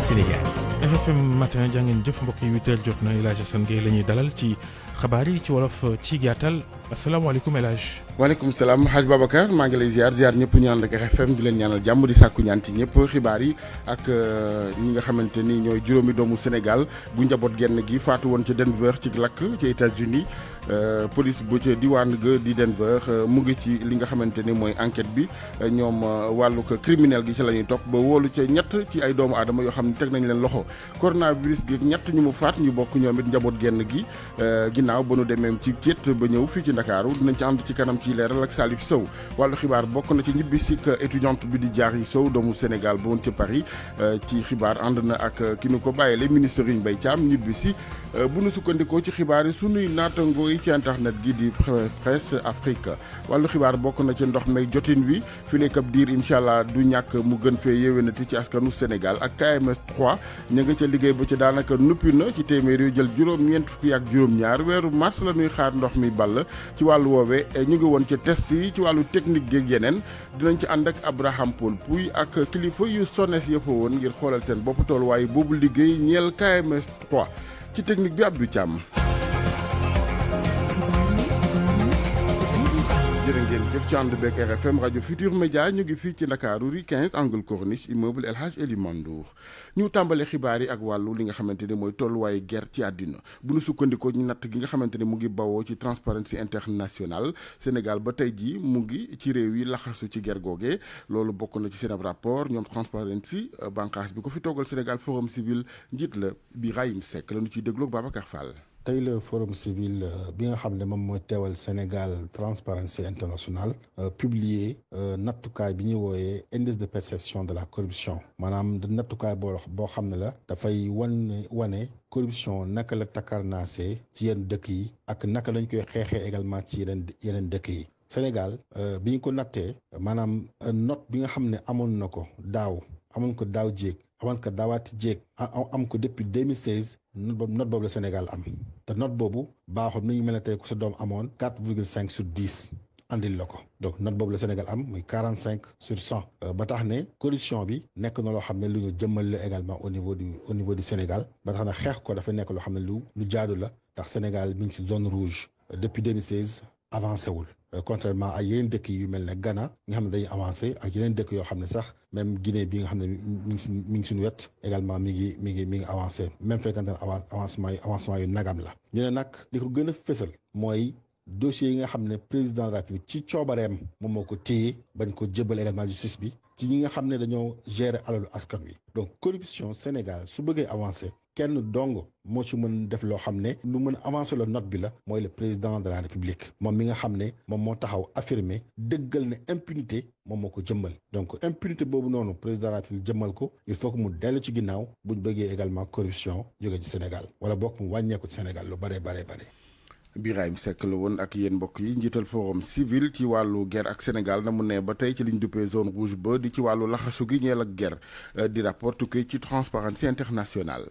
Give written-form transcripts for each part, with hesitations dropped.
Sénégal. RFM matin jàngeen jëf mbokk yi 8h jot na El Hadj Assane Gueye la ñuy dalal ci xabaar yi ci wolof ci gàttal asalaamaaleykum El Hadj. waaleykum salaam Hadj Babacar maa ngi lay ziar ñëpp ñu ànd ak RFM di leen ñaanal jàmm di sàkku ñaan ci ñëpp xibaar yi ak ñi nga xamante ni ñooy juróomi doomu Sénégal bu njaboot genn gi faatu woon ca Denver ci lakk ci États-Unis police bu ca diwaan ga di Denver mu ngi ci li nga xamante ni mooy enquête bi ñoom wàllu ko criminel gi ci la ñuy topp ba wóolu ca ñett ci ay doomu aadama yoo xam ne teg nañ leen loxo coronavirus gi ñett ñu mu faat ñu bokk ñoom it njaboot genn gi ginnaaw ba nu demee ci céet ba ñëw fii ci Ndakaaru dinañ ci ànd ci kanam ci leeral ak Salif Sow wàllu xibaar bokk na ci ñibbi si étudiante bi di Diary Sow doomu Sénégal ba woon ca Paris ci xibaar ànd na ak ki nu ko bàyyile ministre Serigne Mbaye Thiam ñibbi si bu nu sukkandikoo ci xibaar yi sunuy naatangoo yi ci internet gi di Presse Afrique wàllu xibaar bokk na ci ndox may jotin wi fileek ab diir incha allah du ñàkk mu gën fee yéwénati ci askanu Sénégal ak KMS 3 ña nga ca liggéey ba ca daanaka nuppi na ci téeméer yu jël juróom-ñeent fukki ak juróom-ñaar weeru mars la ñuy xaar ndox mi ball ci wàllu woowee ñu ngi woon ca test yi ci wàllu technique geeg yeneen dinañ ci ànd ak Abraham Paul Pouy ak kilifa yu SONES ya fa woon ngir xoolal seen bopp tolluwaayu boobu liggéey ñeel KMS 3 ci technique bi Abdou Thiam. jërë ngeen jëf ci ànd beeg RFM rajo Futur Média ñu ngi fii ci Ndakaaru rue 15 angle Corniche immeuble El Hadj Eli Mandour ñu tàmbale xibaar yi ak wàllu li nga xamante ni mooy tolluwaayu guerre ci àddina bu nu sukkandikoo ñu natt gi nga xamante ni mu ngi bawoo ci Transparency International Sénégal ba tey jii mu ngi ci réew yi laxasu ci guerre googee loolu bokk na ci seen ab rapport ñoom Transparency bànqaas bi ko fi toogal Sénégal Forum Civil njiit la Birahim Seck la ñu ciy déglu ak Babacar Fall. tey la forum civil bi nga xam ne moom mooy teewal Sénégal Transparency International publier nattukaay bi ñuy wooyee indice de perception de la corruption maanaam nattukaay boo xam ne la dafay wane corruption naka la takkarnaasee ci yenn dëkk yi ak naka lañ koy xeexee également ci yeneen dëkk yi. Sénégal bi ñu ko nattee maanaam note bi nga xam ne amoon na ko daaw amoon ko daaw jéeg amoon ko daawaati jéeg am ko depuis 2016 note boobu la Sénégal am te note boobu baaxul mi ngi mel ne tey ku sa doom amoon 4,5 sur 10 andil la ko donc note boobu la Sénégal am muy 45 sur 100 ba tax ne corruption bi nekk na loo xam ne lu ñu jëmmal la également au niveau du Sénégal ba tax na xeex ko dafa nekk loo xam ne lu jaadu la ndax Sénégal mi ngi ci zone rouge depuis 2016 avancé wul. Contrairement à yeneen dëkk yu mel ne Ghana nga xam ne dañuy avancé ak yeneen dëkk yoo xam ne sax même Guinée bi nga xam ne mi ngi suñu wet également mi ngi avancé même fekkante ne avancement yu nagam la. ñu ne nag li ko gën a fësal mooy dossier yi nga xam ne président de la République ci coobareem moom moo ko téye bañ ko jébbal également justice bi ci ñi nga xam ne dañoo gérer alalu askan wi donc corruption Sénégal su bëggee avancé. kenn dong moo ci mën def loo xam ne lu mën a avancer la note bi la mooy le président de la république moom mi nga xam ne moom moo taxaw affirmer dëggal ne impunité moom moo ko jëmmal donc impunité boobu noonu président de la république jëmmal ko il faut que mu dellu ci ginnaaw buñ bëggee également corruption jóge ci Sénégal wala bokk mu wàññeeku ci Sénégal lu bare. Birahim Seck la woon ak yéen mbokk yi njiital forum civil ci wàllu guerre ak Sénégal na mu ne ba tey ci liñ duppee zone rouge ba di ci wàllu laxasu gi ñeel ak guerre di rapport tukkee ci Transparency International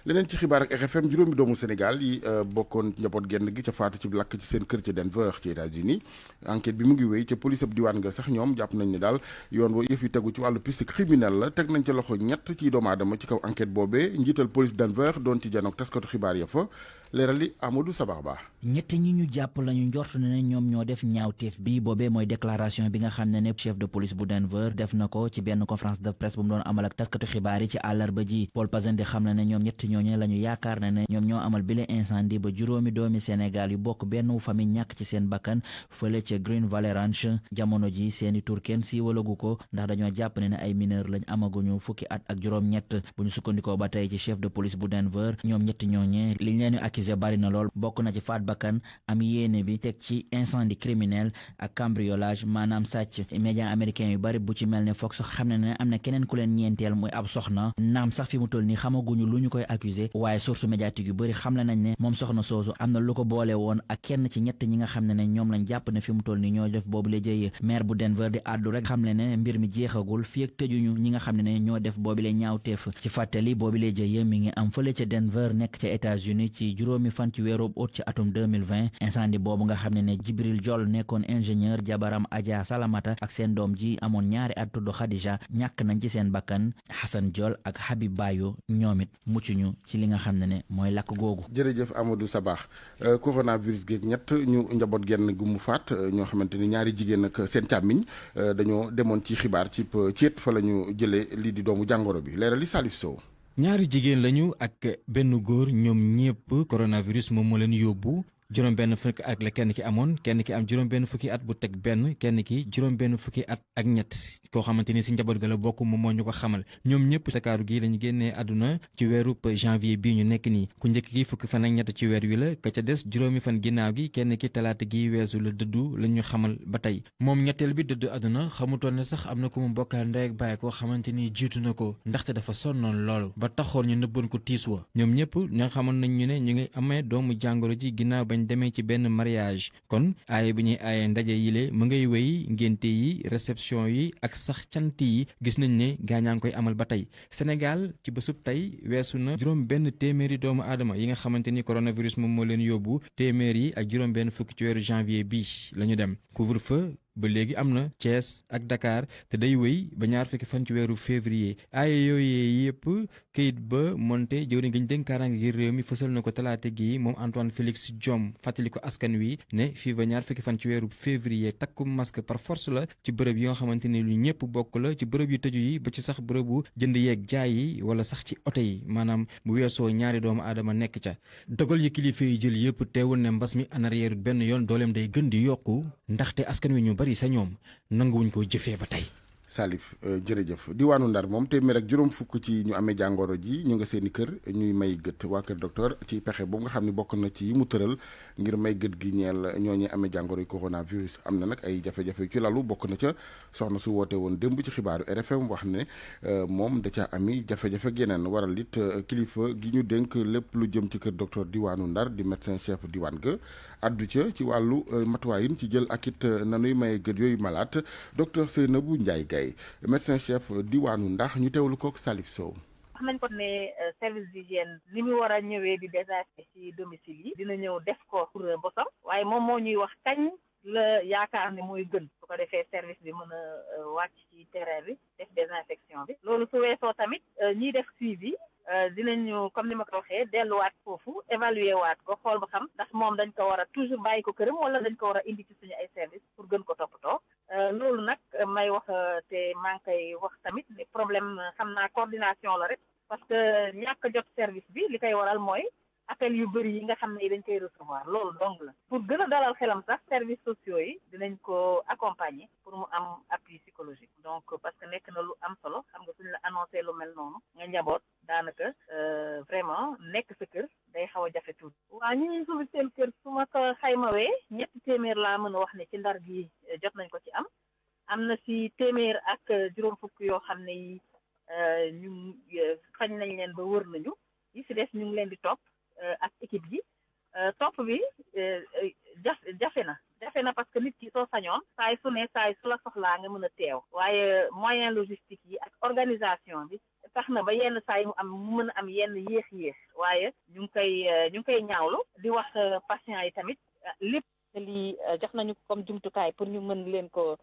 leneen ci xibaar ak RFM juróomi doomu Sénégal yi bokkoon njaboot genn gi ca faatu ci lakk ci seen kër ca Denver ci États-Unis enquête bi mu ngi wéy ca police ab diwaan nga sax ñoom jàpp nañ ne daal yoon wa yëf yi tegu ci wàllu piste criminelle la teg nañ ca loxo ñett ci doomu aadama ci kaw enquête boobee njiital police Denver doon ci janook taskatu xibaar ya fa leerali Amadou Sabarba ñett ñi ñu jàpp lañu njort ne ñoom ñoo def ñaawteef bi boobee mooy déclaration bi nga xam ne chef de police bu Denver def na ko ci benn conférence de presse bu mu doon amal ak taskatu xibaar yi ci àllarba ji Paul Pazen di xam ne ñoom ñett ñooñu la ñu yaakaar ne ñoom ñoo amal bile incendie ba juróomi doomi Sénégal yu bokk benn famille ñàkk ci seen bakkan fële ca Green Valley Ranch jamono ji seeni tur kenn siiwalagu ko ndax dañoo jàpp ne ay mineur lañ amaguñu fukki at ak juróom-ñett bu ñu sukkandikoo ba tey ci chef de police bu Denver ñoom ñett ñooñee liñ leen accusé bari na lool bokk na ci faat bakkan am yéene bi teg ci incendie criminel ak cambriolage maanaam sàcc média américain yu bari bu ci mel ne Fox xam ne am na keneen ku leen ñeenteel muy ab soxna naam sax fi mu toll nii xamaguñu lu ñu koy accusé waaye source médiatique yu bëri xam nañ ne moom soxna soosu am na lu ko boole woon ak kenn ci ñett ñi nga xam ne ñoom lañ jàpp ne fi mu toll nii ñoo def boobu la jëyee maire bu Denver di àddu rek xam ne mbir mi jeexagul fii ak tëjuñu ñi nga xam ne ñoo def boobu la ñaawteef ci fàttali boobu la jëyee mi ngi am fële ca Denver nekk ca États-Unis ci juróomi fan ci weeru août ci atum 2020 incendie boobu nga xam ne Jibril Jol nekkoon ingénieur jabaram Adja Salamata ak seen doom ji amoon ñaari at tudd Khadija ñàkk nañ ci seen bakkan Hassan Jol ak Habib Bayo ñoom it muccuñu ci li nga xam ne mooy lakk googu. jërëjëf Amadou Sabax coronavirus geeg ñett ñu njaboot genn gu mu faat ñoo xamante ni ñaari jigéen ak seen càmmiñ dañoo demoon ci xibaar ci ceet fa la ñu jëlee lii di doomu jàngoro bi leeral li Salif Sow. ñaari jigéen lañu ak benn góor ñoom ñëpp coronavirus moom moo leen yóbbu. juróom benn fukki at la kenn ki amoon kenn ki am juróom benn fukki at bu teg benn kenn ki juróom benn fukki at ak ñett koo xamante ni si njaboot ga la bokk moom moo ñu ko xamal ñoom ñëpp Dakaaru gi lañu génnee àdduna ci weeru janvier bii ñu nekk nii ku njëkk ki fukki fan ak ñett ci weer wi la ka ca des juróomi fan ginnaaw gi kenn ki talaata gi weesu la dëddu la ñu xamal ba tey moom ñetteel bi dëddu àdduna xamutoon ne sax am na ko mu bokkaal ndey ak baay koo xamante ni jiitu na ko ndaxte dafa sonnoon loolu ba taxoon ñu nëbboon ko tiis wa ñoom ñëpp ñoo xamoon nañ ñu ne ñu ngi amee doomu jàngoro ji ginnaaw bañ demee ci benn mariage kon aaye bi ñuy aaye ndaje yile mu ngay wéy ngénte yi réception yi ak sax cant yi gis nañ ne gaañaa ngi koy amal ba tey Sénégal ci bésub tey weesu na juróom benn téeméeri doomu aadama yi nga xamante ni coronavirus moom moo leen yóbbu téeméer yi ak juróom benn fukki ci weeru janvier bi la ñu dem couvre-feu ba léegi am na Thiès ak Dakar te day wéy ba ñaar fukki fan ci weeru février aaye yooyu yëpp kayit ba monte jëwriñ gi ñu dénk kaaraange gi réew mi fësal na ko talaate gi moom Antoine Félix Diome fàttali ko askan wi ne fii ba ñaar fukki fan ci weeru février takku masque par force la ci bërëb yi nga xamante ni lu ñëpp bokk la ci bërëb yu tëju yi ba ci sax bërëbu jënd yeeg jaay yi wala sax ci oto yi maanaam bu weesoo ñaari doomu aadama nekk ca dogal yi kilifa yi jël yëpp teewul ne mbas mi en arrière benn yoon dooleem day gën di yokku ndaxte askan wi ñu bari sa ñoom nanguwuñ ko jëfee ba tey. Salif jërëjëf diwaanu Ndar moom téeméer ak juróom fukk ci ñu amee jàngoro ji ñu nga seeni kër ñuy may gët waa kër docteur ci pexe boobu nga xam ne bokk na ci yi mu tëral ngir may gët gi ñeel ñooñu amee jàngoro yi coronavirus am na nag ay jafe-jafe ci lalu bokk na ca soxna su woote woon démb ci xibaaru RFM wax ne moom da ca ami jafe-jafe geneen waral it kilifa gi ñu dénk lépp lu jëm ci kër docteur diwaanu Ndar di médecin chef diwaan ga addu ca ci wàllu matuwaayin ci jël ak it nanuy may gët yooyu malade docteur Seynabou Ndiaye Gaye médecin chef diwaanu ndax ñu teewlu kook Salif Sow. wax nañ ko ne service d'hygiène ni mu war a ñëwee di désinfecter ci domicile yi dina ñëw def ko pour bosam waaye moom moo ñuy wax kañ la yaakaar ne mooy gën su ko defee service bi mën a wàcc ci terrain bi def désinfection bi loolu su weesoo tamit ñiy def suivi dinañu comme ni ma ko waxee delluwaat foofu évaluer waat ko xool ba xam ndax moom dañ ko war a toujours bàyyi ko këram wala dañ ko war a indi ci suñu ay service pour gën ko toppatoo loolu nag may wax te maa ngi koy wax tamit problème xam naa coordination la rek parce que ñàkk jot service bi li koy waral mooy appel yu bëri yi nga xam ne dañ koy recevoir loolu donc la pour gën a dalal xelam sax services sociaux yi dinañ ko accompagner pour mu am appui psychologique donc parce que nekk na lu am solo xam nga suñu la annoncé lu mel noonu nga njaboot daanaka vraiment nekk sa kër day xaw a jafe tuuti. waaw ñi ñuy subi seen kër su ma ko xaymawee 300 laa mën a wax ne ci Ndar gi jot nañ ko ci am na si 100 ak juróom fukk yoo xam ne yi ñu fañ nañ leen ba wër nañu yi si des ñu ngi leen di topp ak équipe gi topp bi jafe na parce que nit ki soo sañoon saay su la soxlaa nga mën a teew waaye moyen logistique yi ak organisation bi tax na ba yenn saa yi mu mën a am yenn yéex waaye ñu ngi koy ñaawlu di wax patients yi tamit lépp lii jox nañu comme jumtukaay pour ñu mën leen ko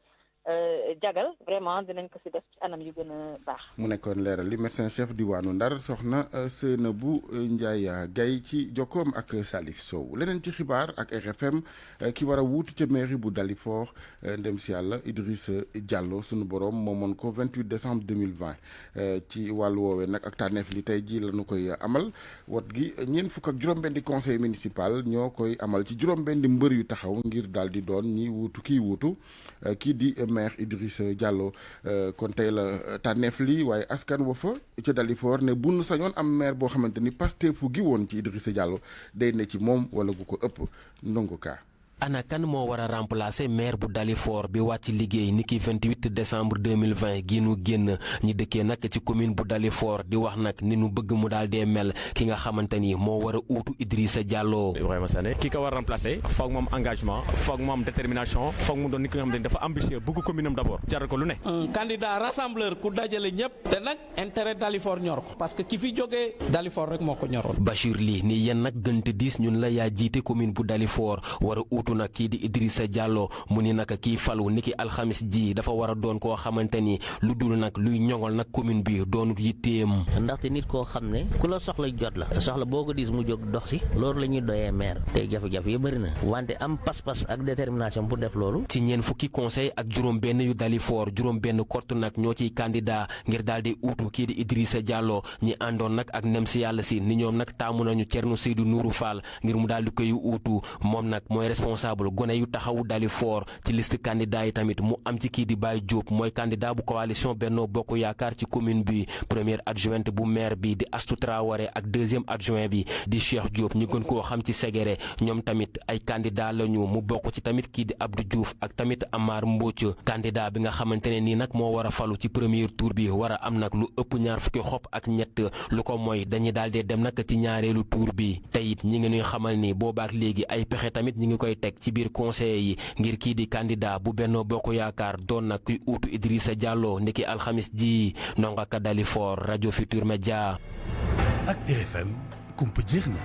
jagal vraiment dinañ ko si def ci anam yu gën a baax. mu nekkoon leeral li médecin chef diwaanu Ndar soxna Seynabou Ndiaye Gaye ci jokkoom ak Salif Sow leneen ci xibaar ak RFM ki war a wuutu ca mairie bu Dalifort ndem si yàlla Idrissa Diallo sunu borom moomoon ko 28 décembre 2020 ci wàllu woowee nag ak tànneef li tey jii la ñu koy amal wot gi ñeent fukk ak juróom-benn conseil municipal ñoo koy amal ci juróom-benn mbër yu taxaw ngir daal di doon ñi wuutu kii di maire Idrissa Diallo kon tey la tànneef li waaye askan wa fa ca Dalifort ne bu nu sañoon am maire boo xamante ni Pastef fu gi woon ci Idrissa Diallo day ne ci moom wala gu ko ëpp ndongo kaa ana kan moo war a remplacer maire bu Dalifort bi wàcc liggéey niki 28 décembre 2020 gi nu génn ñi dëkkee nag ci commune bu Dalifort di wax nag ni nu bëgg mu daal dee mel ki nga xamante ni moo war a uutu Idrissa Diallo. Ibrahima Sané ki ko war a remplacer foog moom engagement foog moom détermination foog mu doon nit ki nga xamante ni dafa ambitieux bëgg commune am d'abord jaral ko lu ne. un candidat rassembleur ku dajale ñëpp te nag intérêt Dalifort ñor ko parce que ki fi jógee Dalifort rek moo ko ñoroon. Bachir Ly ni yéen nag gënte diis ñun la yaa jiite commune bu Dalifort war a uutu nag kii di Idrissa Diallo mu ni nag kii falu niki alxamis ji dafa war a doon koo xamante ni lu dul nag luy ñoŋol nag commune bi doonut yitteem. ndaxte nit koo xam ne ku la soxla jot la te soxla boo ko diis mu jóg dox si loolu la ñuy doyee maire tey jafe-jafe yi bëri na wante am pas-pas ak détermination pour def loolu. ci ñeen fukki conseil ak juróom-benn yu Dalifort juróom-benn kott nag ñoo ciy candidat ngir daal di uutu kii di Idrissa Diallo ñi àndoon nag ak nem si yàlla si ni ñoom nag taamu nañu Thierno Seydou Nourou Fall ngir mu daal di koy uutu moom nag mooy responsable gone yu taxawu Dalifort ci liste candidat yi tamit mu am ci kii di Baye Diop mooy candidat bu coalition Benno Bokk Yaakaar ci commune bi première adjointe bu maire bi di Astou Traoré ak deuxième adjoint bi di Cheikh Diop ñu gën koo xam ci Ségéré ñoom tamit ay candidat lañu mu bokk ci tamit kii di Abdou Diouf ak tamit Amar Mbodj candidat bi nga xamante ne nii nag moo war a falu ci premier tour bi war a am nag lu ëpp ñaar fukki xob ak ñett lu ko mooy dañuy daal di dem nag ci ñaareelu tour bi te it ñi ngi ñuy xamal ni boobaak léegi ay pexe tamit ñi ngi koy teg ci biir conseil yi ngir kii di candidat bu Benno Bokk Yaakaar doon nag kuy uutu Idrissa Diallo ndiki alxamis ji Ndonga Ka Dalifort rajo Futur Média. ak RFM kumpa jeex na.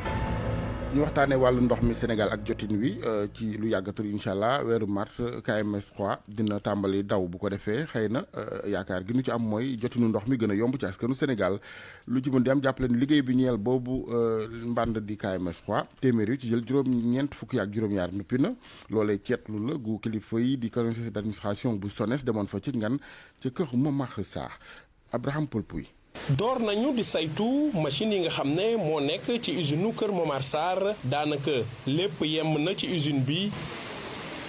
ñu waxtaanee wàllu ndox mi Sénégal ak jotin wi ci lu yàggatul incha allah weeru mars KMS 3 dina tàmbali daw bu ko defee xëy na yaakaar gi nu ci am mooy jotinu ndox mi gën a yomb ci askanu Sénégal lu ci mën di am jàppale ni liggéey bi ñeel boobu mbànd di KMS 3 téeméer yi ci jël juróom-ñeent fukki ak juróom-ñaar nuppi na loolee ceetlu la gu kilifa yi di conseil d'administration bu SONES demoon fa ci ngan ca kër Momar Sarr Abraham Polpuy. door nañu di saytu machine yi nga xam ne moo nekk ci usine Kër Momar Sarr daanaka lépp yemb na ci usine bi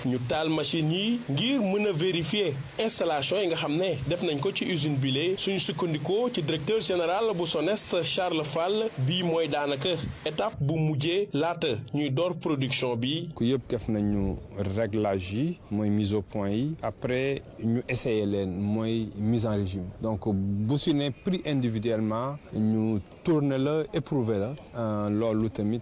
ñu taal machine yi ngir mën a vérifier installation yi nga xam ne def nañ ko ci usine bile suñu sukkandikoo ci directeur général bu SONES Charles Fall bii mooy daanaka étape bu mujjee laata ñuy door production bi. ku yëpp def nañu réglage yi mooy mise au point yi après ñu essayer leen mooy mise en régime donc bu su ne pris individuellement ñu tourner la éprouver la loolu tamit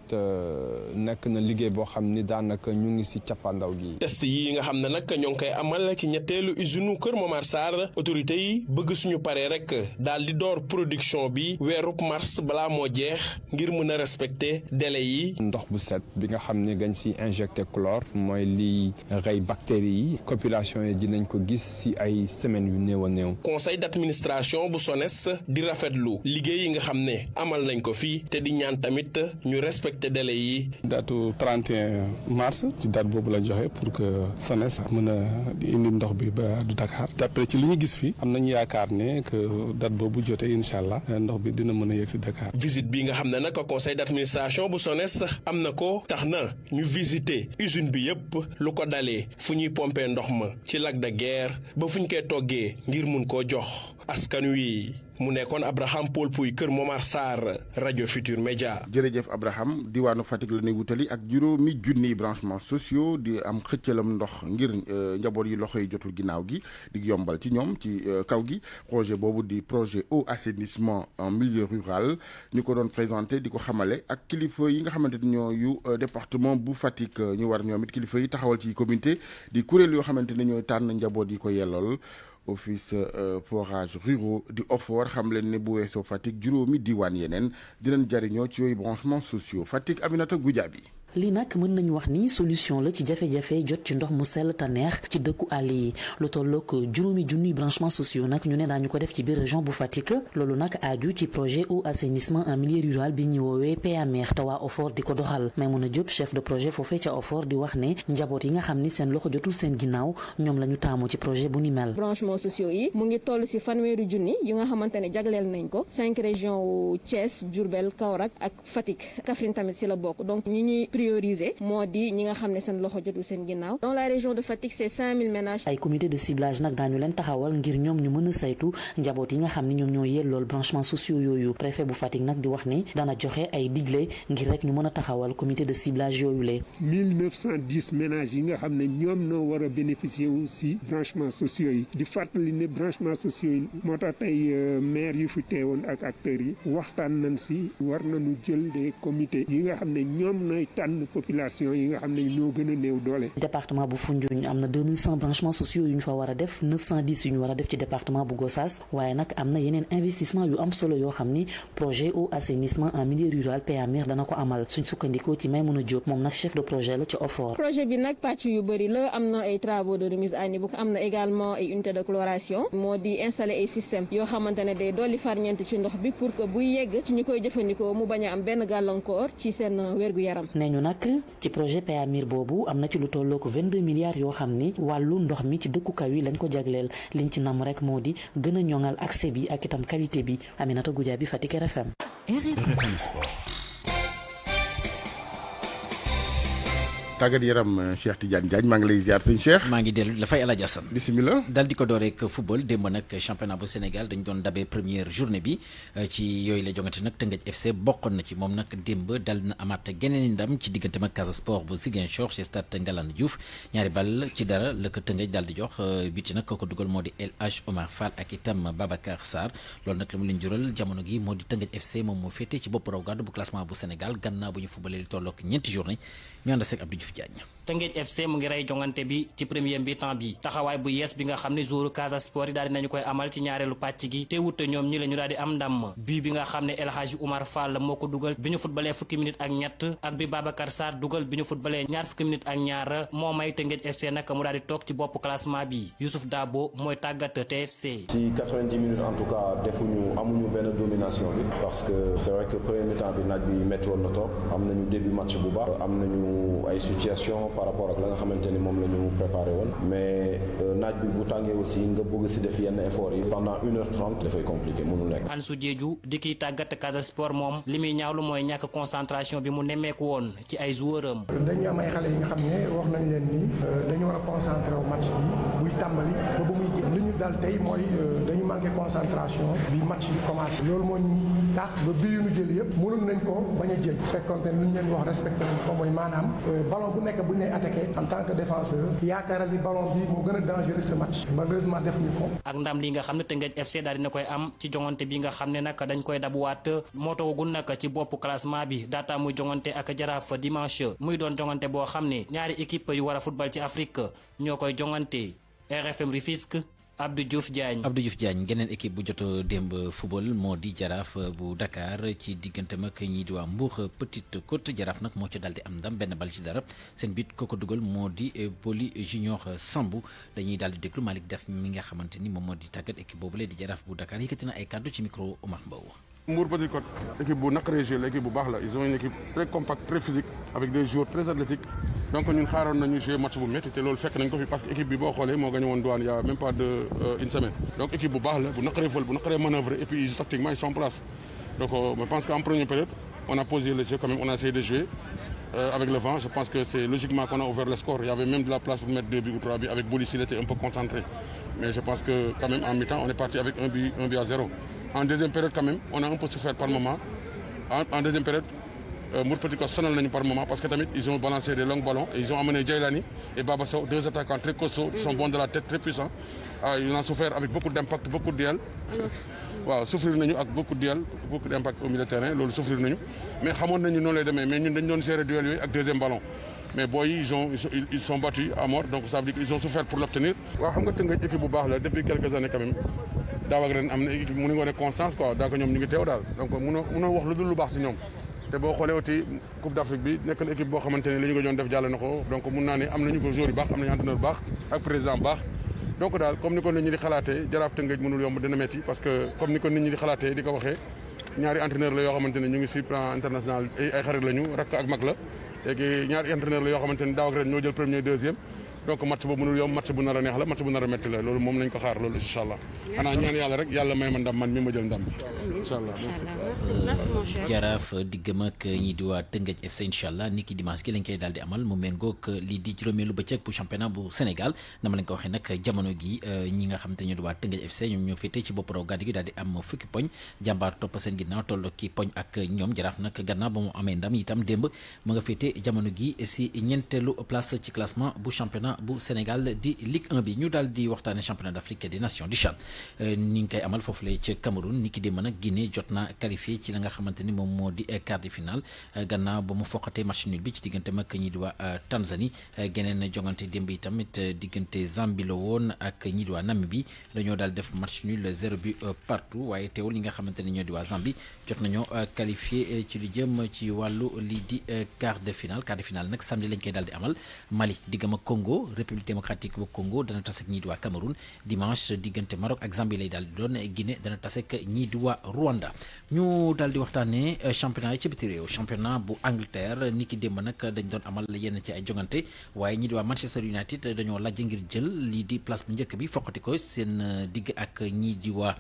nekk na liggéey boo xam ni daanaka ñu ngi ci cappaandaw gi. test yi nga xam ne nag ñoo ngi koy amal ci ñetteelu usine Kër Momar Sarr autorités yi bëgg suñu paree rek daal di door production bi weerub mars balaa moo jeex ngir mën a respecter délai yi. ndox bu set bi nga xam ne gañ ci injecté chlore mooy liy rey bactéries yi population yi dinañ ko gis ci ay semaines yu néew a néew. conseil d'administration bu SONES di rafetlu liggéey yi nga xam ne amal nañ ko fii te di ñaan tamit ñu respecter délai yi. datu 31 mars ci date boobu la joxe pour que SONES mën a indi ndox bi ba du Dakar d'après ci li ñu gis fii am nañu yaakaar ne que date boobu jotee incha allah ndox bi dina mën a yegg si Dakar. visite bi nga xam ne nag conseil d'administration bu SONES am na ko tax na ñu visiter usine bi yépp lu ko dalee fu ñuy pomper ndox ma ci lac de Guiers ba fu ñu koy toggee ngir mun koo jox askan wi. mu nekkoon Abraham Paul Pouy Kër Momar Sarr rajo Futur Média. jërëjëf Abraham diwaanu Fatick la ñuy wutali ak juróomi junniy branchements sociaux di am xëccalam ndox ngir njaboot yi loxo yi jotul ginnaaw gi di yombal ci ñoom ci kaw gi projet boobu di projet eau assainissement en milieu rural ñu ko doon présenté di ko xamale ak kilifa yi nga xamante ni ñooyu département bu Fatick ñu war ñoom it kilifa yi taxawal ci comité di kuréel yoo xamante ne ñooy tànn njaboot yi ko yellool. office forage ruraux di OFOR xam leen ne bu weesoo Fatick juróomi diwaan yeneen dinañ jariñoo ci yooyu branchements sociaux Fatick Aminata Goudiaby. lii nag mën nañu wax ni solution la ci jafe-jafe jot ci ndox mu sell te neex ci dëkku àll yi lu tollook juróomi junniy branchements sociaux nag ñu ne daañu ko def ci biir région bu Fatick loolu nag aju ci projet eau assainissement en milieu rural bi ñu woowee PAMER te waa OFOR di ko doxal Maimouna Diop chef de projet foofee ca OFOR di wax ne njaboot yi nga xam ni seen loxo jotul seen ginnaaw ñoom la ñu taamu ci projet bu ni mel. branchements sociaux yi mu ngi toll si fanweeri junni yu nga xamante ne jagleel nañ ko 5 régions wu Thiès Diourbel Kaolack ak Fatick Kaffrine tamit si la bokk donc ñi ñuy prioriser moo di ñi nga xam ne seen loxo jotul seen ginnaaw. Dans la région de Fatick c'est 5000 ménages. ay comité de ciblage nag daañu leen taxawal ngir ñoom ñu mën a saytu njaboot yi nga xam ne ñoom ñoo yellool branchement sociaux yooyu. préfet bu Fatick nag di wax ni dana joxe ay digle ngir rek ñu mën a taxawal comité de ciblage yooyu la. 1910 ménages yi nga xam ne ñoom noo war a bénéficier aussi branchement sociaux yi di fàttali ne branchement sociaux yi moo tax tey maire yu fi teewoon ak acteurs yi waxtaan nañ si war nañu jël des comités yi nga xam ne ñoom nooy tànn population yi nga xam ne ñoo gën a néew doole. département bu Foundiougne am na 2100 branchements sociaux yu ñu fa war a def 910 yu ñu war a def ci département bu Gossas waaye nag am na yeneen investissement yu am solo yoo xam ni projet eau assainissement en milieu rural PAMIR dana ko amal suñ sukkandikoo ci Maymouna Diop moom nag chef de projet la ci OFOR. projet bi nag pàcc yu bëri la am na ay travaux de remise à niveau am na également ay unité de chloration moo di installer ay système yoo xamante ne day dolli farñeent ci ndox bi pour que buy yegg ci ñu koy jëfandikoo mu bañ a am benn gàllankoor ci seen wérgu yaram. nee ñu nag ci projet PAMIR boobu am na ci lu tolloo ko 22 milliards yoo xam ni wàllu ndox mi ci dëkku kaw yi lañ ko jagleel liñ ci nam rek moo di gën a ñoŋal accès bi ak itam qualité bi. Aminata Goudiaby Fatick RFM. RFM Sport. tàggat yaram Cheikh Tidiane Diagne maa ngi lay ziar sëñ Cheikh. maa ngi dellu dafay El Hadj Assane. bisimilah. dal di ko door rek football démb nag championnat bu Sénégal dañu doon dabee première journée bi ci yooyu la jongante nag Teungueth FC bokkoon na ci moom nag démb dal na amaat geneen ndam ci diggante mag Casa Sport bu Ziguinchor ci stade Ngalandou Diouf ñaari bal ci dara la ko Teungueth daal di jox bi ci nag ko dugal moo di El Hadj Omar Fall ak itam Babacar Sarr loolu nag la mu leen jural jamono gi moo di Teungueth FC moom moo féete ci bopp raw gàddu bu classement bu Sénégal gannaaw bu ñu footballee li tollook ñeenti journée ñu ànd ak Abdou Diouf Diagne. Teungueth FC mu ngi rey jongante bi ci premier mi-temps bi taxawaay bu yees bi nga xam ne joueur Casa Sport yi daal di nañu koy amal ci ñaareelu pàcc gi te wute ñoom ñi la ñu daal di am ndam bii bi nga xam ne El Hadji Oumar Fall moo ko dugal bi ñu footballee fukki minutes ak ñett ak bi Babacar Sarr dugal bi ñu footballee ñaar fukki minutes ak ñaar moo may Teungueth FC nag mu daal di toog ci bopp classement bi Youssouf Dabo mooy tàggat TFC. ci 90 minutes en tout cas amuñu benn domination bi parce que c'est vrai que premier mi-temps bi naaj bi métti woon na trop am nañu début match bu baax am nañu ay situation par rapport ak la nga xamante ni moom la ñu préparé woon mais naaj bi bu tàngee aussi nga bëgg si def yenn effort yi pendant 1h30 dafay compliqué mënul nekk. Ansou Diédhiou di kiy tàggat Casa Sport moom li muy ñaawlu mooy ñàkk concentration bi mu nemmeeku woon ci ay joueur am. dañu am ay xale yi nga xam ne wax nañ leen ni dañu war a concentré wu match bi buy tàmbali ba bu muy jeex li ñu dal tey mooy dañu manqué concentration bi match bi commencé loolu moo ñu tax ba bii yu ñu jël yëpp mënoon nañ ko bañ a jël fekkoon te lu ñu leen wax respecté nañ ko mooy maanaam ballon bu nekk bu ñu lay attaqué en tant que défenseur yaakaaral ni ballon bi moo gën a dangereux ce match malheureusement defuñu ko. ak ndam li nga xam ne Teungueth FC daal dina koy am ci jongante bi nga xam ne nag dañ koy dabuwaat moo toogagul nag ci bopp classement bi daataa muy jongante ak Jaraaf dimanche muy doon jongante boo xam ne ñaari équipe yu war a football ci Afrique ñoo koy jongante RFM Rufisque. Abdou Diouf Diagne geneen équipe bu jot démb football moo di Jaraaf bu Dakar ci diggante mag ñii di waa Mbour Petite Côte Jaraaf nag moo ci daal di am ndam benn bal ci dara seen bit ko dugal moo di Boli Junior Sambou dañuy daal di déglu Malick Daf mi nga xamante ni moom moo di tàggat équipe boobule di Jaraaf bu Dakar yëkkati na ay kàddu ci micro Omar Mbow. Mbour Petite Côte équipe bu naqaree jouer la équipe bu baax la ils ont une équipe très compacte très physique avec des joueurs très athlétiques donc ñun xaaroon nañu jouer match bu métti te loolu fekk nañ ko fi parce que équipe bi boo xoolee moo gagné woon Douane il y a même pas de une semaine donc équipe bu baax la bu naqaree vol bu naqaree manœuvrer et puis tactiquement ils sont en place donc je pense qu'en première période on a posé le jeu quand même on a essayé de jouer avec le vent je pense que c'est logiquement qu'on a ouvert le score il y avait même de la place pour mettre 2 buts ou 3 buts avec Bolis il était un peu concentré mais je pense que quand même en mi-temps on est parti avec un but à 0. En deuxième période quand même on a un peu souffert par moment en deuxième période Mbour Petite Côte sonal nañu par moment parce que tamit ils ont balancé des longs ballons et ils ont amené Djailani et Baba Sow deux attaquants très costauds qui sont bons de la tête très puissants ils ont souffert avec beaucoup d'impact beaucoup de duels waaw souffrir nañu ak beaucoup de duels beaucoup d'impact au milieu de terrain loolu souffrir nañu mais xamoon nañu noonu lay demee mais ñun dañu doon gérer duels yooyu ak deuxième ballon mais booy yi ils sont battus à mort donc ça veut dire qu'ils ont souffert pour l'obtenir waaw xam nga Teungueth équipe bu baax la depuis quelques années quand même daaw ak ren am na équipe mu ngi woon constance quoi daa ko ñoom ñu ngi teew daal donc mënoo wax lu dul lu baax si ñoom te boo xoolee aussi Coupe d'Afrique bi nekk na équipe boo xamante ne li ñu ko doon def jàll na ko donc mun naa ne am nañu ko joueur yu baax am nañu entraîneur bu baax ak président bu baax donc daal comme ni ko nit ñi di xalaatee Jaraaf Teungueth mënul yomb dina metti parce que comme ni ko nit ñi di xalaatee di ko waxee ñaari entraîneur la yoo xamante ne ñu ngi sur plan international ay xarit lañu rakk ak mag la léegi ñaari entraîneur la yoo xamante ne daaw ak ren ñoo jël premier deuxième donc match boobu mënul yomb match bu nar a neex la match bu nar a métti la loolu moom nañ ko xaar loolu incha allah xanaa ñaan yàlla rek yàlla may ma ndam man mi ma jël ndam incha allah. Jaraaf diggam ak ñi di waa Tëngéej FC incha allah ni ki dimanche gi lañ koy daal di amal mu méngoog lii di juróomeelu bëccëg bu championnat bu Sénégal nama lañ ko waxee nag jamono gi ñi nga xam te ñoo di waa Tëngéej FC ñoom ñoo féete ci bopp raw gàddu gi daal di am fukki poñ jàmbaar topp seen ginnaaw toll ki poñ ak ñoom Jaraaf nag gannaaw ba mu amee ndam itam démb mu nga féete jamono gi si ñeenteelu place ci classement bu championnat bu Sénégal di Ligue 1 bi ñu daal di waxtaane championnat d'Afrique des nations di CHAN ni ngi koy amal foofu la ca Cameroun ni ki démb nag Guinée jot na qualifié ci la nga xamante ni moom moo di quart de finale gannaaw ba mu foqatee match nul bi ci diggante mag ñi di waa Tanzanie geneen jongante démb yi tamit diggante Zambie la woon ak ñi di waa Namibie dañoo daal def match nul 0 but partout waaye teewul ñi nga xamante ni ñoo di waa Zambie jot nañoo qualifié ci lu jëm ci wàllu lii di quart de finale nag samedi lañ koy daal di amal Mali diggam ak Congo République démocratique bu Congo dana tas ak ñii di waa Cameroun dimanche diggante Maroc ak Zambie lay daal di doon Guinée dana tas ak ñii di waa Rwanda ñu daal di waxtaanee championnat yi ci biti réew championnat bu Angleterre ni ki démb nag dañ doon amal yenn ci ay jongante waaye ñii di waa Manchester United dañoo lajj ngir jël lii di place bu njëkk bi foqati ko seen digg ak ñii di waa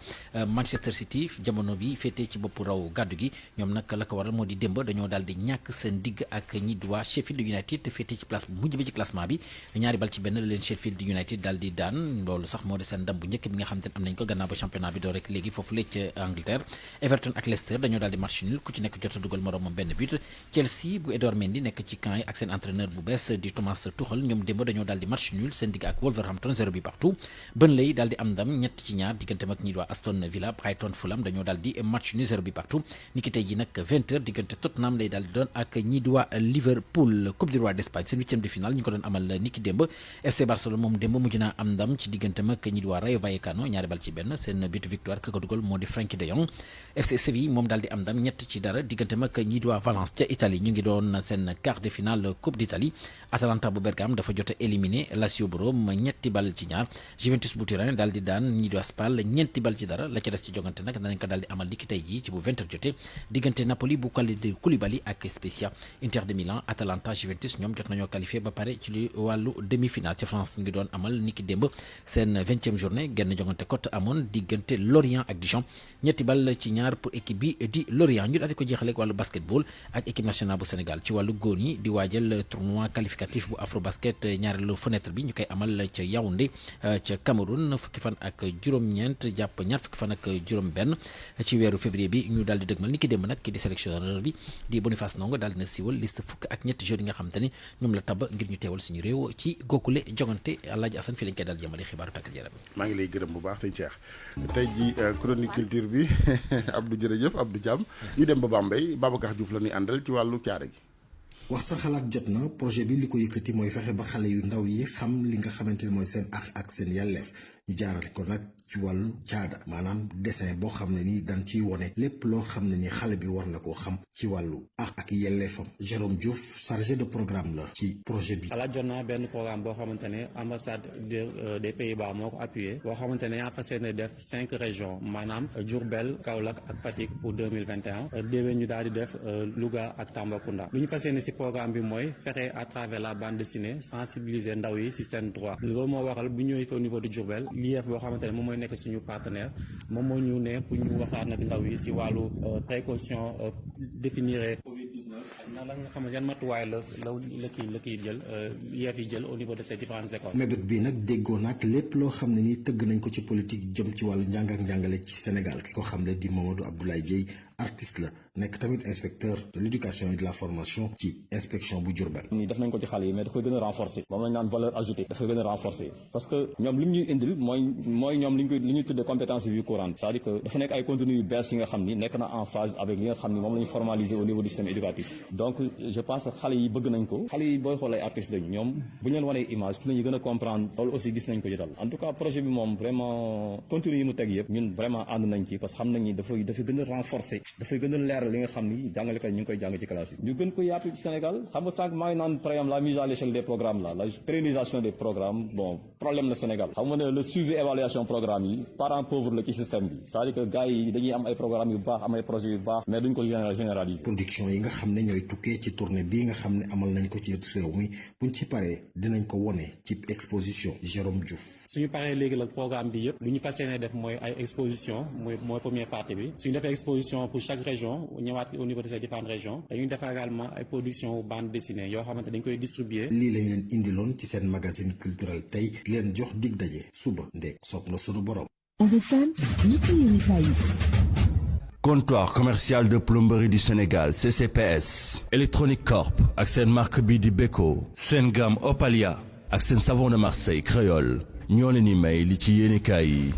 Manchester City jamono bi féetee ci bopp raw gàddu gi ñoom nag la ko waral moo di démb dañoo daal di ñàkk seen digg ak ñii di waa Sheffield United féetee ci place bu mujj bi ci classement bi ñaari bal ci benn la leen Sheffield United daal di daan loolu sax moo di seen ndam bu njëkk bi nga xam te ne am nañ ko gannaaw ba championnat bi doo rek léegi foofu la ca Angleterre Everton ak Leicester dañoo daal di match nul ku ci nekk jot a dugal moroomam benn but Chelsea bu Edouard Mendy nekk ci camp yi ak seen entraîneur bu bees di Thomas Tuchel ñoom démb dañoo daal di match nul seen digg ak Wolverhampton 0 but partout Burnley daal di am ndam ñett ci ñaar diggante mag ñi di waa Aston Villa Brighton Fulham dañoo daal di match nul 0 but partout niki tey ji nag 20h diggante Tottenham lay daal di doon ak ñi di waa Liverpool Coupe du Roi d'Espagne seen huitième de finale ñu ko doon amal niki démb FC Barcelone moom démb mujj naa am ndam ci diggante mag ñi di waa Rayo Vallecano ñaari bal ci benn seen but victoire ka ko dugal moo di Frenkie de Jong FC Séville moom daal di am ndam ñett ci dara diggante mag ñi di waa Valence ca Italie ñu ngi doon seen quart de finale Coupe d'Italie Atalanta bu Bergame dafa jot a éliminé Lazio bu Rome ñetti bal ci ñaar Juventus bu Turin daal di daan ñi di waa Spal ñeenti bal ci dara la ca des ci jogante nag danañ ko daal di amal niki tey jii ci bu 20h jotee diggante Napoli bu Koulibaly ak Spezia Inter de Milan Atalanta Juventus ñoom jot nañoo qualifié ba pare ci li wàllu demi-finale ca France ngi doon amal niki démb seen 20e journée genn jongante cote amoon diggante Lorient ak Dijon ñetti bal ci ñaar pour équipe bi di Lorient ñu daal di ko jeexaleeg wàllu basketball ak équipe nationale bu Sénégal ci wàllu góor ñi di waajal tournoi qualificatif bu Afrobasket ñaareelu fenêtre bi ñu koy amal ca Yaoundé ca Cameroun fukki fan ak juróom-ñeent jàpp ñaar fukki fan ak juróom-benn ci weeru février bi ñu daal di dëgmal niki démb nag ki di sélectionneur bi di Boniface Ndongo daal dina siiwal liste fukk ak ñetti joueurs yi nga xam te ne ñoom la tabb ngir ñu teewal suñu réew ci googule jogante Alaaji Assane fii lañ koy daal jëmale xibaaru tàggat yaram. maa ngi lay gërëm bu baax sëñ Cheikh tey ji chronique culture bi Abdou jërëjëf Abdou Thiam ñu dem ba Bambey Babacar Diouf la ñuy àndal ci wàllu caare gi. wax sa xalaat jot na projet bi li ko yëkkati mooy fexe ba xale yu ndaw yi xam li nga xamante ne mooy seen ak seen yelleef ñu jaarale ko nag ci wàllu caada maanaam dessin boo xam ne ni dañ ciy wone lépp loo xam ne ni xale bi war na koo xam ci wàllu ak yelleefam Jérôme Diouf chargé de programme la ci projet bi. xalaat jot na benn programme boo xamante ne ambassade des Pays-Bas moo ko appuyé boo xamante ne yaa fas yéene def 5 régions maanaam Diourbel Kaolack ak Fatick pour 2021 déwén ñu daal di def Louga ak Tambacounda lu ñu fas yéene si programme bi mooy fexe à travers la bande dessinée sensibiliser ndaw yi si seen droit loolu moo waral bu ñëwee au niveau de Diourbel l'IEF boo xamante ne moom mooy nekk suñu partenaire moom moo ñu ne pour ñu waxtaan ak ndaw yi si wàllu précaution définir Covid-19 ak na la nga xam ne yan matuwaay la kii jël l'IEF yi jël au niveau de ces différentes écoles. mébét bi nag déggoo nag lépp loo xam ne ni tëgg nañ ko ci politique jëm ci wàllu njàng ak njàngale ci Sénégal ki ko xam ne di Mamadou Abdoulaye Dieye artiste la nekk tamit inspecteur de l'éducation et de la formation ci inspection bu Diourbel. nii def nañ ko ci xale yi mais daf koy gën a renforcer moom lañ naan valeur ajoutée daf koy gën a renforcer parce que ñoom li ñuy indil mooy ñoom li ñuy tuddee compétence vie courante c'est-à-dire que dafa nekk ay contenu yu bees yi nga xam ni nekk na en phase avec li nga xam ni moom la ñu formaliser au niveau du système éducatif donc je pense que xale yi bëgg nañ ko xale yi booy xool ay artistes lañu ñoom bu ñu leen wanee image ci la ñu gën a comprendre loolu aussi gis nañ ko jotal en tout cas projet bi moom vraiment contenu yi mu teg yëpp ñun vraiment ànd nañ ci parce que xam nañ ni dafa gën a renforcer dafay gën a leeral li nga xam ni jàngalekat yi ñu ngi koy jàng ci classe yi ñu gën ko yaatu ci Sénégal xam nga sànq maa ngi naan par exemple la mise à l'échelle des programmes là la pérennisation des programmes bon problème la Sénégal xam nga ne le suivi évaluation programme yi parents pauvres la ci système bi c'est-à-dire que gars yi dañuy am ay programmes yu baax am ay projets yu baax mais duñ ko généraliser. production yi nga xam ne ñooy tukkee ci tournée bii nga xam ne amal nañ ko ci réew mi buñ ci paree dinañ ko wone ci exposition Jérôme Diouf. suñu paree léegi la programme bi yëpp lu ñu fas yéene def mooy ay exposition mooy première partie bi suñu defee exposition pour chaque région ñëwaat au niveau de ces différentes régions dañuy def également ay production bande dessinée yoo xamante dañ koy distribuer. lii lañ leen indiloon ci seen magazine culturel tey di leen jox dig daje suba ndek soog na sunu borom. Comptoir commercial de plomberie du Sénégal CCPS Electronic Corp ak seen marque bi di Beko seen gamme Opalia ak seen savon de Marseille créole ñoo leen di may li ci yéenekaay yi.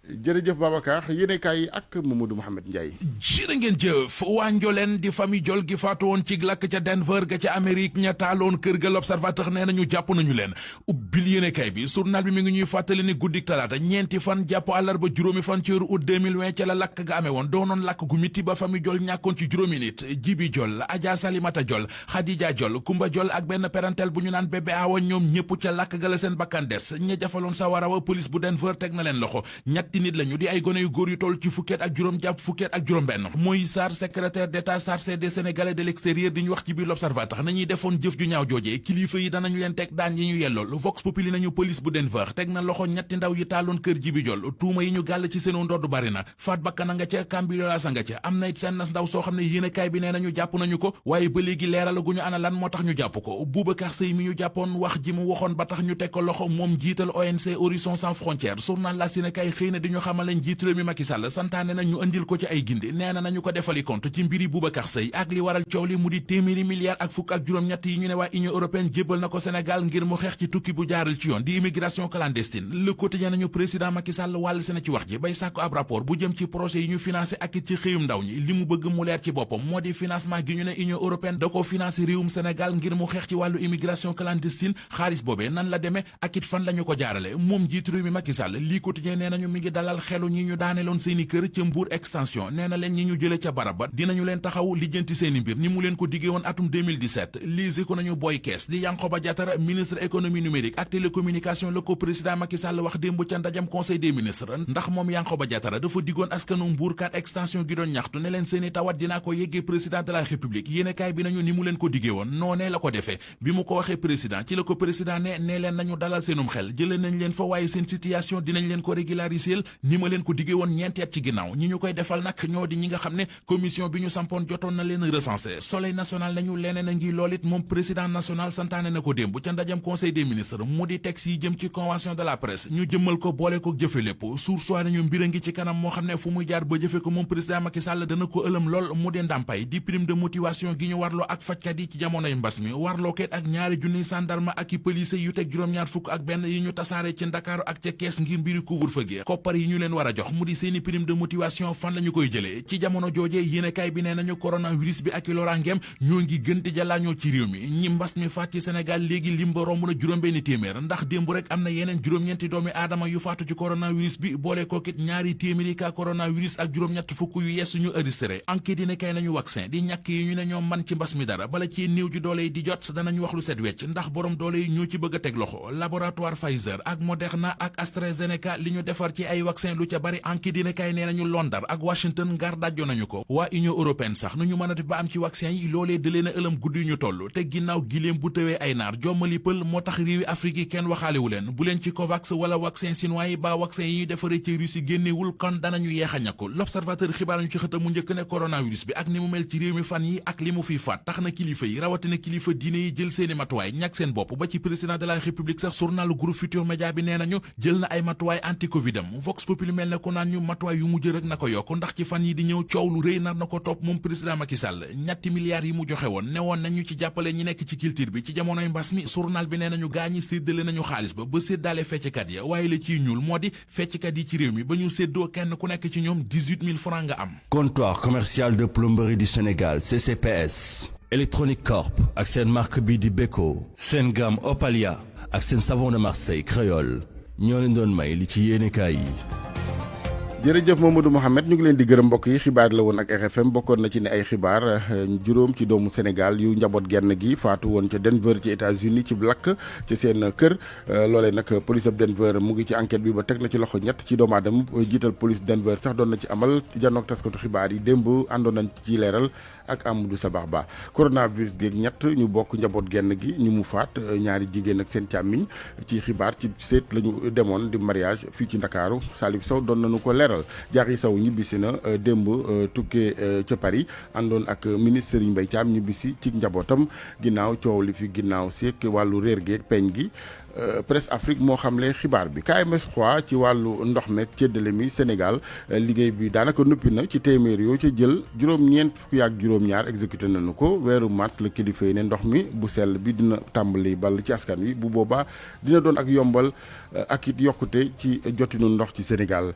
jërëjëf Babacar yéenekaay yi ak Mamadou Mouhamed Ndiaye. jërë ngeen jëf waa Njoleen di famille Jol gi faatu woon ci lakk ca Denver ga ca Amérique ña taaloon kër ga l'Observateur nee nañu jàpp nañu leen ubbil yéenekaay bi journal bi mi ngi ñuy fàttali ni guddik talaata ñeenti fan jàpp àllarba juróomi fan ci weeru août 2020 ca la lakk ga amee woon doonoon lakk gu miti ba famille Jol ñàkkoon ci juróomi nit Jibi Jol Adja Salimata Jol Khadija Jol Kumba Jol ak benn parentel bu ñu naan bébé Awa ñoom ñëpp ca lakk ga la seen bakkan des ña jafaloon sa warawa police bu Denver teg na leen loxo nit lañu di ay gone yu góor yu toll ci fukkeet ak juróom jàpp fukkeet ak juróom benn Moïse Sarr secrétaire d'état chargé des Sénégalais de l'extérieur di ñu wax ci biir l'Observateur nañuy defoon jëf ju ñaaw joojee kilifa yi danañu leen teg daan yi ñu yellool Vox Populi nañu police bu Denver teg na loxo ñetti ndaw yi taaloon kër Jibi Jol tuuma yi ñu gàll ci seenu ndodd bari na faat bakkan a nga ca cambriolage a nga ca am na it seen nas ndaw soo xam ne yéenekaay bi nee nañu jàpp nañu ko waaye ba léegi leeralaguñu ana lan moo tax ñu jàpp ko Boubacar Seye mi ñu jàppoon wax ji mu waxoon ba tax ñu teg ko loxo moom jiital ONG Horizon Sans Frontières journal La Sénégal xëy na di ñu xamal leen jiit réew mi Macky Sall santaane na ñu andil ko ci ay gindi nee na nañu ko defali compte ci mbiri Boubacar Seye ak li waral coow li mu di téeméeri milliards ak fukk ak juróom-ñett yi ñu ne waa Union européenne jébbal na ko Sénégal ngir mu xeex ci tukki bu jaaral ci yoon di immigration clandestine Le Quotidien nañu président Macky Sall wàll si na ci wax ji bay sàkku ab rapport bu jëm ci projet yi ñu financé ak ci xëyum ndaw ñi li mu bëgg mu leer ci boppam moo di financement gi ñu ne Union européenne da ko financé réewum Sénégal ngir mu xeex ci wàllu immigration clandestine xaalis boobee nan la demee ak it fan la ñu ko jaarale moom jiitu réew mi Macky Sall Le Quotidien nee nañu mi ngi dalal xelu ñi ñu daaneloon seeni kër ca Mbour extension nee na leen ñi ñu jële ca barab ba dinañu leen taxaw lijjanti seeni mbir ni mu leen ko diggee woon atum 2017 lise ko nañu Boy Kees di Yankhoba Diattara ministre économie numérique ak télécommunication la ko président Macky Sall wax démb ca ndajam conseil des ministres ndax moom Yankhoba Diattara dafa diggoon askanu Mbour 4 extension gi doon ñaxtu ne leen seeni tawat dinaa ko yeggee président de la république yéenekaay bi nañu ni mu leen ko diggee woon noonee la ko defee bi mu ko waxee président ci la ko président ne leen nañu dalal seenum xel jëlee nañ leen fa waaye seen situation dinañ leen ko régulariser ni ma leen ko diggee woon ñeenti at ci ginnaaw ñi ñu koy defal nag ñoo di ñi nga xam ne commission bi ñu sampoon jotoon na leen recensé soleil national nañu leneen a ngi lool it moom président national santaane na ko démb ca ndajam conseil des ministres mu di texte yi jëm ci convention de la presse ñu jëmmal ko boole ko jëfe lépp sursoi nañu mbir a ngi ci kanam moo xam ne fu muy jaar ba jëfe ko moom président Macky Sall dana ko ëlëm lool mu di ndàmpaay di prime de motivation gi ñu warloo ak fajkat yi ci jamonoy mbas mi warloo ket ak ñaari junniy sandarma ak i police yu teg juróom-ñaar fukk ak benn yi ñu tasaare ci Ndakaaru ak ca Kees ngir mbiri couvre-feu gi koppar yi ñu leen war a jox mu di seeni prime de motivation fan la ñu koy jëlee ci jamono joojee yéenekaay bi nee nañu coronavirus bi ak i loraangeem ñoo ngi gën di jàllaañoo ci réew mi ñi mbas mi faat ci Sénégal léegi lim ba romb na juróom-benn téeméer ndax démb rek am na yeneen juróom-ñeenti doomi aadama yu faatu ci coronavirus bi boole kookit ñaari téeméeri ka coronavirus ak juróom-ñett fukk yu yees ñu enregistré enquête dina kay nañu vaccin di ñàkk yi ñu ne ñoom man ci mbas mi dara bala ci néew ji doole yi di jot danañu wax lu set wecc ndax borom doole yi ñoo ci bëgg a teg loxo laboratoire Pfizer ak Moderna ak AstraZeneca li ñu defar ci ay vaccin lu ca bari enquête dina kay nee nañu Londar ak Washington ngar dajjo nañu ko waa Union européenne sax nu ñu mën a def ba am ci vaccin yi loolee dëlee na ëlëm guddi ñu toll te ginnaaw giléem bu tëwee ay naar jommali pël moo tax réewi Afrique yi kenn waxaalewu leen bu leen ci Covax wala vaccin chinois yi ba vaccin yi ñu defaree ci Russie génnewul kon danañu yeex a ñàkku l'observateur xibaar ñu ci xëtam mu njëkk ne coronavirus bi ak ni mu mel ci réew mi fan yi ak li mu fiy faat tax na kilifa yi rawatina kilifa diine yi jël seeni matuwaay ñàkk seen bopp ba ci président de la république sax journalu groupe Futurs Médias bi nee nañu jël na ay matuwaay anti covid am Vox Populi mel ne ku naan ñu matuwaay yu mu jël rek na ko yokk ndax ci fan yi di ñëw coow lu rëy nar na ko topp moom président Macky Sall ñetti milliards yi mu joxe woon ne woon nañu ci jàppale ñi nekk ci culture bi ci jamonoy mbas mi journal bi nee nañu gaañi séddale nañu xaalis ba séddaale fecckat ya waaye la ciy ñuul moo di fecckat yi ci réew mi ba ñu séddoo kenn ku nekk ci ñoom 18 000 francs nga am. Comptoir commercial de plomberie du Sénégal CCPS Electronic Corp ak seen marque bi di Beko seen gamme Opalia ak seen savon de Marseille créole ñoo leen doon may li ci yéenekaay yi. jërëjëf Mamadou Mohamed ñu ngi leen di gërëm mbokk yi xibaar la woon ak RFM bokkoon na ci ne ay xibaar juróom ci doomu Sénégal yu njaboot genn gi faatu woon ca Denver ci États-Unis ci lakk ci seen kër loolee nag police ab Denver mu ngi ci enquête bi ba teg na ci loxo ñett ci doomu aadama jiital police Denver sax doon na ci amal janook taskatu xibaar yi démb àndoon nañ ci leeral ak Amadou Sabax Ba coronavirus geeg ñett ñu bokk njaboot genn gi ñu mu faat ñaari jigéen ak seen càmmiñ ci xibaar ci seet la ñu demoon di mariage fii ci Ndakaaru Salif Sow doon nañu ko leeral Diary Sow ñibbisi na démb tukkee ca Paris àndoon ak ministre Serigne Mbaye Thiam ñibbisi ci njabootam ginnaaw coow li fi ginnaaw seek wàllu réer geeg peñ gi Presse Afrique moo xamle xibaar bi KMS 3 ci wàllu ndox meeg séddale mi Sénégal liggéey bi daanaka noppi na ci téeméer yoo ca jël juróom-ñeent fukki ak juróom-ñaar exécuté nañu ko weeru mars la kilifa yi ne ndox mi bu sell bi dina tàmbali ball ci askan wi bu boobaa dina doon ak yombal ak it yokkute ci jotinu ndox ci Sénégal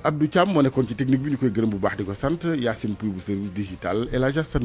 Abdou Thiam moo nekkoon ci technique bi ñu koy gërëm bu baax di ko sant Yacine Pouy bu service digital El Hadj